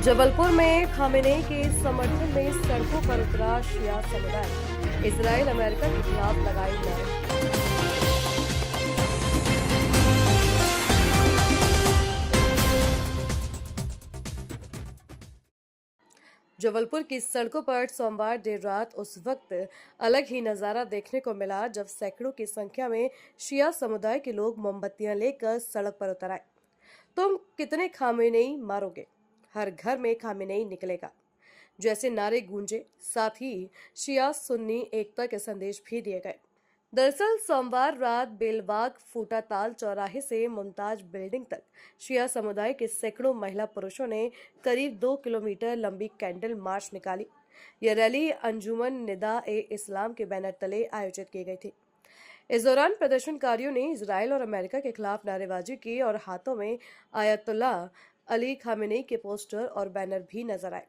जबलपुर में खामेनेई के समर्थन में सड़कों पर उतरा शिया समुदाय। इजराइल अमेरिका के खिलाफ लगाई नारे। जबलपुर की सड़कों पर सोमवार देर रात उस वक्त अलग ही नजारा देखने को मिला जब सैकड़ों की संख्या में शिया समुदाय के लोग मोमबत्तियां लेकर सड़क पर उतर आए। तुम कितने खामेनेई मारोगे, हर घर में खामेनेई निकलेगा जैसे नारे गूंजे। साथ ही शिया सुन्नी एकता के संदेश भी दिए गए। दरअसल सोमवार रात बेलबाग फूटा ताल चौराहे से मुमताज बिल्डिंग तक शिया समुदाय के सैकड़ों महिला पुरुषों ने करीब 2 किलोमीटर लंबी कैंडल मार्च निकाली। यह रैली अंजुमन निदा ए इस्लाम के बैनर तले आयोजित की गई थी। इस दौरान प्रदर्शनकारियों ने इजराइल और अमेरिका के खिलाफ नारेबाजी की और हाथों में आयतुल्लाह अली खामेनेई के पोस्टर और बैनर भी नजर आए।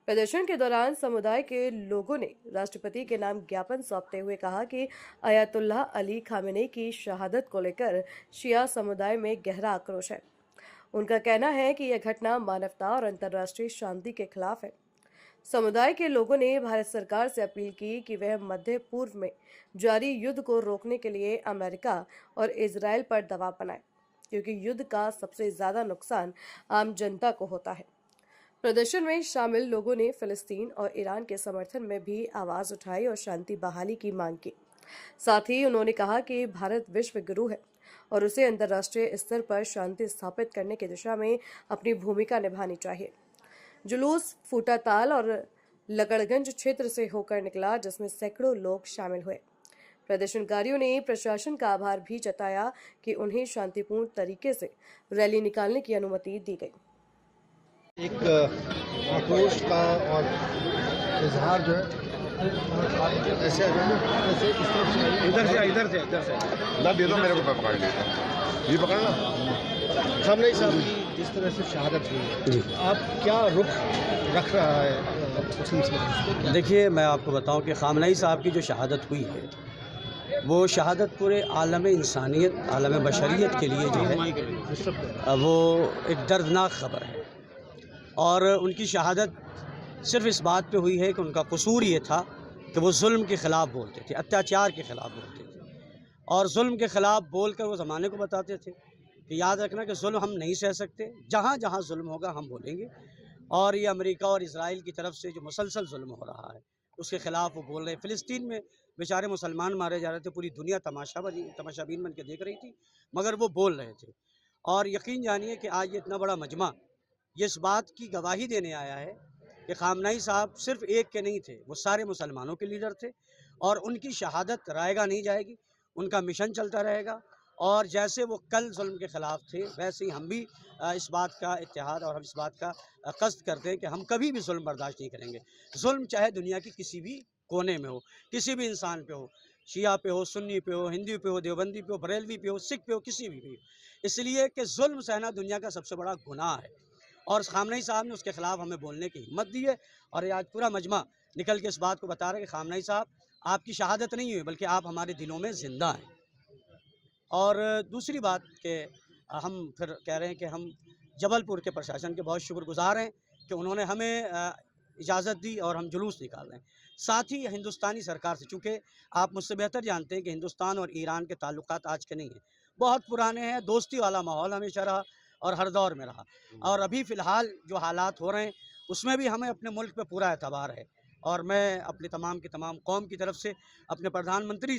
प्रदर्शन के दौरान समुदाय के लोगों ने राष्ट्रपति के नाम ज्ञापन सौंपते हुए कहा कि आयतुल्लाह अली खामेनेई की शहादत को लेकर शिया समुदाय में गहरा आक्रोश है। उनका कहना है कि यह घटना मानवता और अंतर्राष्ट्रीय शांति के खिलाफ है। समुदाय के लोगों ने भारत सरकार से अपील की कि वह मध्य पूर्व में जारी युद्ध को रोकने के लिए अमेरिका और इजराइल पर दबाव बनाए, क्योंकि युद्ध का सबसे ज्यादा नुकसान आम जनता को होता है। प्रदर्शन में शामिल लोगों ने फिलिस्तीन और ईरान के समर्थन में भी आवाज उठाई और शांति बहाली की मांग की। साथ ही उन्होंने कहा कि भारत विश्व गुरु है और उसे अंतर्राष्ट्रीय स्तर पर शांति स्थापित करने की दिशा में अपनी भूमिका निभानी चाहिए। जुलूस फूटा ताल और लकड़गंज क्षेत्र से होकर निकला, जिसमें सैकड़ों लोग शामिल हुए। प्रदर्शनकारियों ने प्रशासन का आभार भी जताया कि उन्हें शांतिपूर्ण तरीके से रैली निकालने की अनुमति दी गई। एक आक्रोश का और इजहार जो है ऐसे इस तरफ से इधर से ना दे दो मेरे को, मैं पकड़ लेता हूँ। ये पकड़ना। खामेनेई साहब की जिस तरह से शहादत हुई, आप क्या रुख रख रहा है? देखिए, मैं आपको बताऊं कि खामेनेई साहब की जो शहादत हुई है वो शहादत पूरे आलम इंसानियत, आलम बशरियत के लिए जो है वो एक दर्दनाक खबर है। और उनकी शहादत सिर्फ इस बात पे हुई है कि उनका कसूर ये था कि वो जुल्म के ख़िलाफ़ बोलते थे, अत्याचार के ख़िलाफ़ बोलते थे और जुल्म के ख़िलाफ़ बोलकर वो ज़माने को बताते थे कि याद रखना कि जुल्म हम नहीं सह सकते, जहाँ जहाँ जुल्म होगा हम बोलेंगे। और ये अमेरिका और इजराइल की तरफ से जो मुसलसल जुल्म हो रहा है उसके ख़िलाफ़ वो बोल रहे हैं। फ़िलिस्तीन में बेचारे मुसलमान मारे जा रहे थे, पूरी दुनिया तमाशाबीन बन के देख रही थी, मगर वो बोल रहे थे। और यकीन जानिए कि आज ये इतना बड़ा मजमा ये इस बात की गवाही देने आया है कि खामेनेई साहब सिर्फ एक के नहीं थे, वो सारे मुसलमानों के लीडर थे और उनकी शहादत रायगा नहीं जाएगी, उनका मिशन चलता रहेगा। और जैसे वो कल जुल्म के ख़िलाफ़ थे, वैसे ही हम भी इस बात का इत्तेहाद और हम इस बात का कस्द करते हैं कि हम कभी भी जुल्म बर्दाश्त नहीं करेंगे। जुल्म चाहे दुनिया की किसी भी कोने में हो, किसी भी इंसान पे हो, शिया पे हो, सुन्नी पे हो, हिंदू पे हो, देवबंदी पे हो, बरेलवी पे हो, सिख पे हो, किसी भी पे। इसलिए कि जुल्म सहना दुनिया का सबसे बड़ा गुनाह है और खामेनेई साहब ने उसके खिलाफ हमें बोलने की हिम्मत दी है। और आज पूरा मजमा निकल के इस बात को बता रहे हैं कि खामेनेई साहब, आपकी शहादत नहीं हुई बल्कि आप हमारे दिलों में ज़िंदा हैं। और दूसरी बात कि हम फिर कह रहे हैं कि हम जबलपुर के प्रशासन के बहुत शुक्रगुजार हैं कि उन्होंने हमें इजाज़त दी और हम जुलूस निकाल रहे हैं। साथ ही हिंदुस्तानी सरकार से, चूँकि आप मुझसे बेहतर जानते हैं कि हिंदुस्तान और ईरान के ताल्लुकात आज के नहीं हैं, बहुत पुराने हैं, दोस्ती वाला माहौल हमेशा रहा और हर दौर में रहा। और अभी फ़िलहाल जो हालात हो रहे हैं उसमें भी हमें अपने मुल्क पे पूरा एतबार है। और मैं अपने तमाम की तमाम कौम की तरफ से अपने प्रधानमंत्री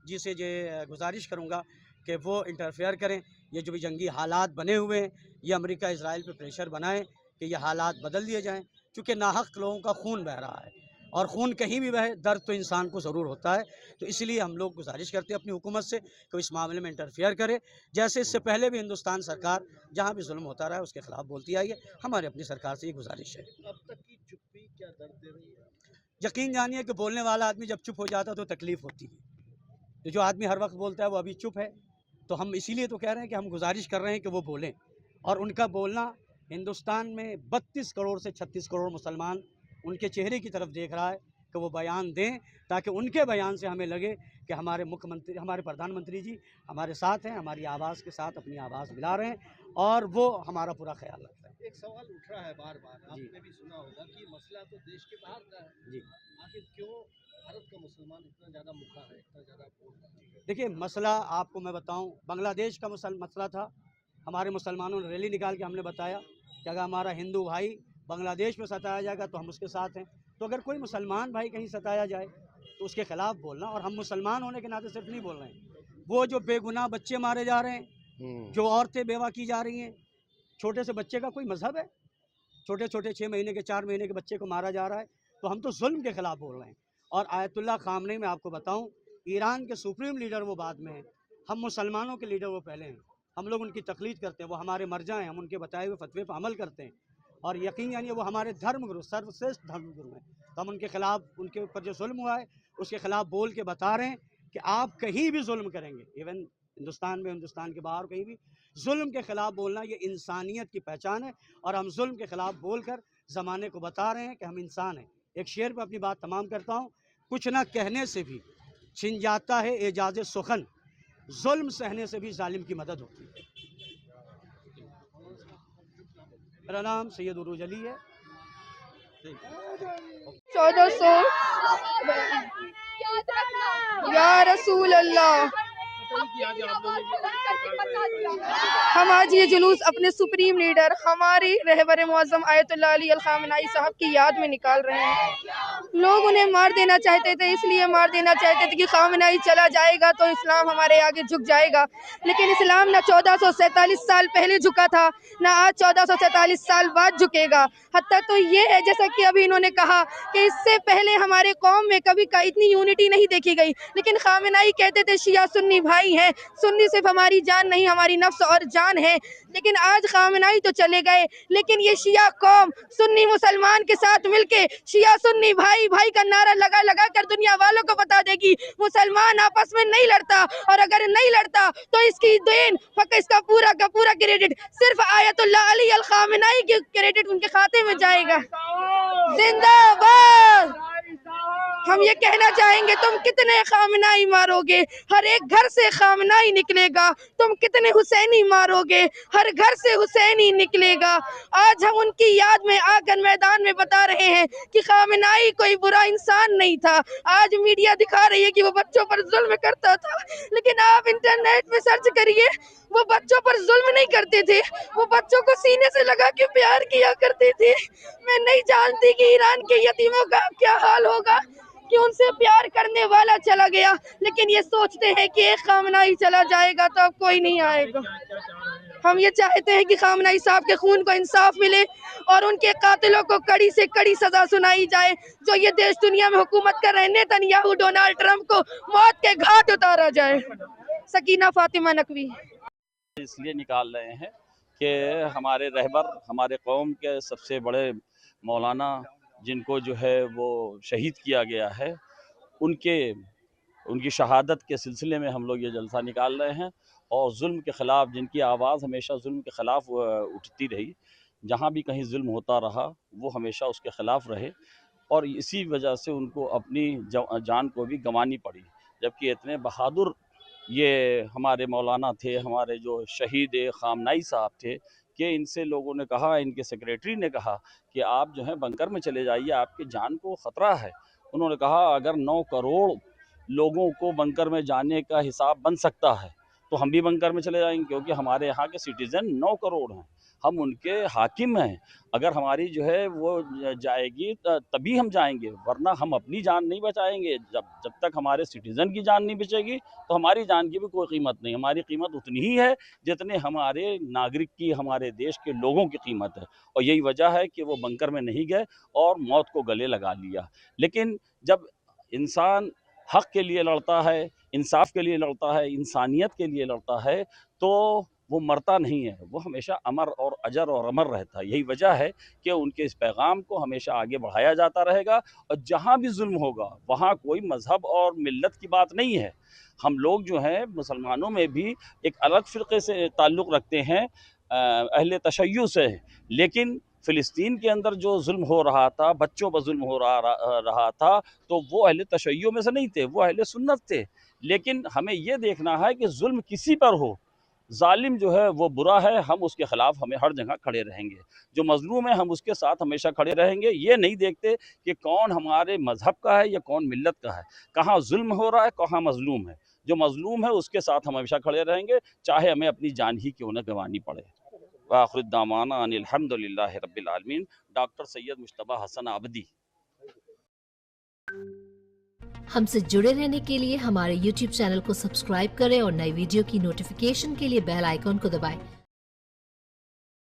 जी से ये गुजारिश करूँगा कि वो इंटरफेयर करें। ये जो भी जंगी हालात बने हुए हैं, ये अमेरिका इजराइल पे प्रेशर बनाएं कि ये हालात बदल दिए जाएं, क्योंकि नाहक लोगों का खून बह रहा है और खून कहीं भी बहे दर्द तो इंसान को ज़रूर होता है। तो इसलिए हम लोग गुजारिश करते हैं अपनी हुकूमत से कि इस मामले में इंटरफेयर करे, जैसे इससे पहले भी हिंदुस्तान सरकार जहाँ भी जुल्म होता रहा है उसके खिलाफ बोलती आई है। हमारी अपनी सरकार से ये गुजारिश है। अब तक की चुप्पी क्या दर्द दे रही है? यकीन जानिए कि बोलने वाला आदमी जब चुप हो जाता है तो तकलीफ़ होती है। तो जो आदमी हर वक्त बोलता है वो अभी चुप है, तो हम इसीलिए तो कह रहे हैं कि हम गुजारिश कर रहे हैं कि वो बोलें। और उनका बोलना हिंदुस्तान में 32 करोड़ से 36 करोड़ मुसलमान उनके चेहरे की तरफ देख रहा है कि वो बयान दें, ताकि उनके बयान से हमें लगे कि हमारे मुख्यमंत्री, हमारे प्रधानमंत्री जी हमारे साथ हैं, हमारी आवाज़ के साथ अपनी आवाज़ मिला रहे हैं और वो हमारा पूरा ख्याल रखते हैं। एक सवाल उठ रहा है बार बार, जी। आपने भी सुना होगा कि मसला तो देश के बाहर का है। जी। आखिर क्यों भारत का मुसलमान इतना ज़्यादा मुखा है, इतना ज़्यादा बोल रहा है? देखिए, मसला आपको मैं बताऊं, बांग्लादेश का मसला था। हमारे मुसलमानों ने रैली निकाल के हमने बताया कि अगर हमारा हिंदू भाई बांग्लादेश में सताया जाएगा तो हम उसके साथ हैं। तो अगर कोई मुसलमान भाई कहीं सताया जाए तो उसके ख़िलाफ़ बोलना, और हम मुसलमान होने के नाते सिर्फ नहीं बोल रहे हैं। वो जो बेगुनाह बच्चे मारे जा रहे हैं, जो औरतें बेवा की जा रही हैं, छोटे से बच्चे का कोई मज़हब है? छोटे छोटे 6 महीने के 4 महीने के बच्चे को मारा जा रहा है। तो हम तो जुल्म के ख़िलाफ़ बोल रहे हैं। और आयतुल्लाह ख़ामनेई, मैं आपको बताऊं, ईरान के सुप्रीम लीडर वो बाद में हैं, हम मुसलमानों के लीडर वो पहले हैं। हम लोग उनकी तक़लीद करते हैं, वो हमारे मरजा हैं, हम उनके बताए हुए फतवे पर अमल करते हैं। और यकीन जानिए वो हमारे धर्मगुरु, सर्वश्रेष्ठ धर्मगुरु हैं। तो हम उनके ख़िलाफ़, उनके ऊपर जो जुल्म हुआ है उसके ख़िलाफ़ बोल के बता रहे हैं कि आप कहीं भी जुल्म करेंगे, इवन हिंदुस्तान में, हिंदुस्तान के बाहर कहीं भी जुल्म के ख़िलाफ़ बोलना ये इंसानियत की पहचान है। और हम जुल्म के ख़िलाफ़ बोलकर ज़माने को बता रहे हैं कि हम इंसान हैं। एक शेर पर अपनी बात तमाम करता हूँ, कुछ ना कहने से भी छिन जाता है एजाज़ सुखन, जुल्म सहने से भी जालिम की मदद होती है। मेरा नाम सैयद उरूज अली है। 1400 या रसूल अल्लाह। हम आज ये जुलूस अपने सुप्रीम लीडर, हमारे रहबर मुअज़्ज़म आयतुल्लाह अली अल ख़ामनेई साहब की याद में निकाल रहे हैं। लोग उन्हें मार देना चाहते थे, इसलिए मार देना चाहते थे कि ख़ामनेई चला जाएगा तो इस्लाम हमारे आगे झुक जाएगा। लेकिन इस्लाम ना 1447 साल पहले झुका था, ना आज 1447 साल बाद झुकेगा। हत्ता तो ये है, जैसा कि अभी इन्होंने कहा, कि इससे पहले हमारे कौम में कभी का इतनी यूनिटी नहीं देखी गई। लेकिन ख़ामनेई कहते थे शिया सुन्नी भाई हैं, सुन्नी सिर्फ हमारी जान नहीं, हमारी नफ्स और जान है। लेकिन आज ख़ामनेई तो चले गए, लेकिन ये शिया कौम सुन्नी मुसलमान के साथ मिलके शिया सुन्नी भाई भाई का नारा लगा लगा कर दुनिया वालों को बता देगी मुसलमान आपस में नहीं लड़ता, और अगर नहीं लड़ता तो इसकी देन फक इसका पूरा का पूरा क्रेडिट सिर्फ आयतुल्लाह अली अल ख़ामनेई के क्रेडिट उनके खाते में जाएगा। जिंदाबाद। हम ये कहना चाहेंगे, तुम कितने ख़ामनेई मारोगे, हर एक घर से ख़ामनेई निकलेगा। तुम कितने हुसैनी मारोगे, हर घर से हुसैनी निकलेगा। आज हम उनकी याद में आकर मैदान में बता रहे हैं कि ख़ामनेई कोई बुरा इंसान नहीं था। आज मीडिया दिखा रही है कि वो बच्चों पर जुल्म करता था, लेकिन आप इंटरनेट में सर्च करिए, वो बच्चों पर जुल्म नहीं करते थे, वो बच्चों को सीने से लगा के प्यार किया करते थे। मैं नहीं जानती कि ईरान के यतीमों का क्या हाल होगा कि उनसे प्यार करने वाला चला गया, लेकिन ये सोचते हैं कि एक ख़ामनेई चला जाएगा तो अब कोई नहीं आएगा। हम ये चाहते हैं कि ख़ामनेई साहब के खून को इंसाफ मिले और उनके कातिलों को कड़ी से कड़ी सज़ा सुनाई जाए। जो ये देश दुनिया में हुकूमत कर रहे नेतन्याहू, डोनाल्ड ट्रंप को मौत के घाट उतारा जाए। सकीना फातिमा नकवी। इसलिए निकाल रहे हैं कि हमारे रहबर, हमारे कौम के सबसे बड़े मौलाना, जिनको जो है वो शहीद किया गया है, उनकी शहादत के सिलसिले में हम लोग ये जलसा निकाल रहे हैं। और जुल्म के ख़िलाफ़, जिनकी आवाज़ हमेशा जुल्म के ख़िलाफ़ उठती रही, जहाँ भी कहीं जुल्म होता रहा वो हमेशा उसके ख़िलाफ़ रहे, और इसी वजह से उनको अपनी जान को भी गंवानी पड़ी। जबकि इतने बहादुर ये हमारे मौलाना थे, हमारे जो शहीद ख़ामनेई साहब थे, कि इनसे लोगों ने कहा, इनके सेक्रेटरी ने कहा कि आप जो है बंकर में चले जाइए, आपकी जान को ख़तरा है। उन्होंने कहा अगर 9 करोड़ लोगों को बंकर में जाने का हिसाब बन सकता है तो हम भी बंकर में चले जाएंगे, क्योंकि हमारे यहाँ के सिटीज़न 9 करोड़ हैं, हम उनके हाकिम हैं। अगर हमारी जो है वो जाएगी तभी हम जाएंगे, वरना हम अपनी जान नहीं बचाएंगे। जब तक हमारे सिटीज़न की जान नहीं बचेगी तो हमारी जान की भी कोई कीमत नहीं। हमारी कीमत उतनी ही है जितने हमारे नागरिक की, हमारे देश के लोगों की कीमत है। और यही वजह है कि वो बंकर में नहीं गए और मौत को गले लगा लिया। लेकिन जब इंसान हक़ के लिए लड़ता है, इंसाफ के लिए लड़ता है, इंसानियत के लिए लड़ता है, तो वो मरता नहीं है, वो हमेशा अमर और अजर और अमर रहता है। यही वजह है कि उनके इस पैगाम को हमेशा आगे बढ़ाया जाता रहेगा। और जहाँ भी जुल्म होगा वहाँ कोई मज़हब और मिल्लत की बात नहीं है। हम लोग जो हैं मुसलमानों में भी एक अलग फ़िरक़े से ताल्लुक़ रखते हैं, अहले तशय्युअ से, लेकिन फ़िलिस्तीन के अंदर जो जुल्म हो रहा था, बच्चों पर जुल्म हो रहा था, तो वो अहले तशय्युअ में से नहीं थे, वो अहले सुन्नत थे। लेकिन हमें ये देखना है कि जुल्म किसी पर हो, जालिम जो है वो बुरा है, हम उसके ख़िलाफ़ हमें हर जगह खड़े रहेंगे। जो मज़लूम है हम उसके साथ हमेशा खड़े रहेंगे। ये नहीं देखते कि कौन हमारे मज़हब का है या कौन मिल्लत का है, कहाँ जुल्म हो रहा है, कहाँ मज़लूम है। जो मज़लूम है उसके साथ हम हमेशा खड़े रहेंगे, चाहे हमें अपनी जान ही क्यों न गंवानी पड़े। व आखिर दामाना अनिल हम्दुलिल्लाहि रब्बिल आलमीन। डॉक्टर सैयद मुश्तबा हसन आबदी। हमसे जुड़े रहने के लिए हमारे YouTube चैनल को सब्सक्राइब करें और नई वीडियो की नोटिफिकेशन के लिए बेल आइकॉन को दबाएं।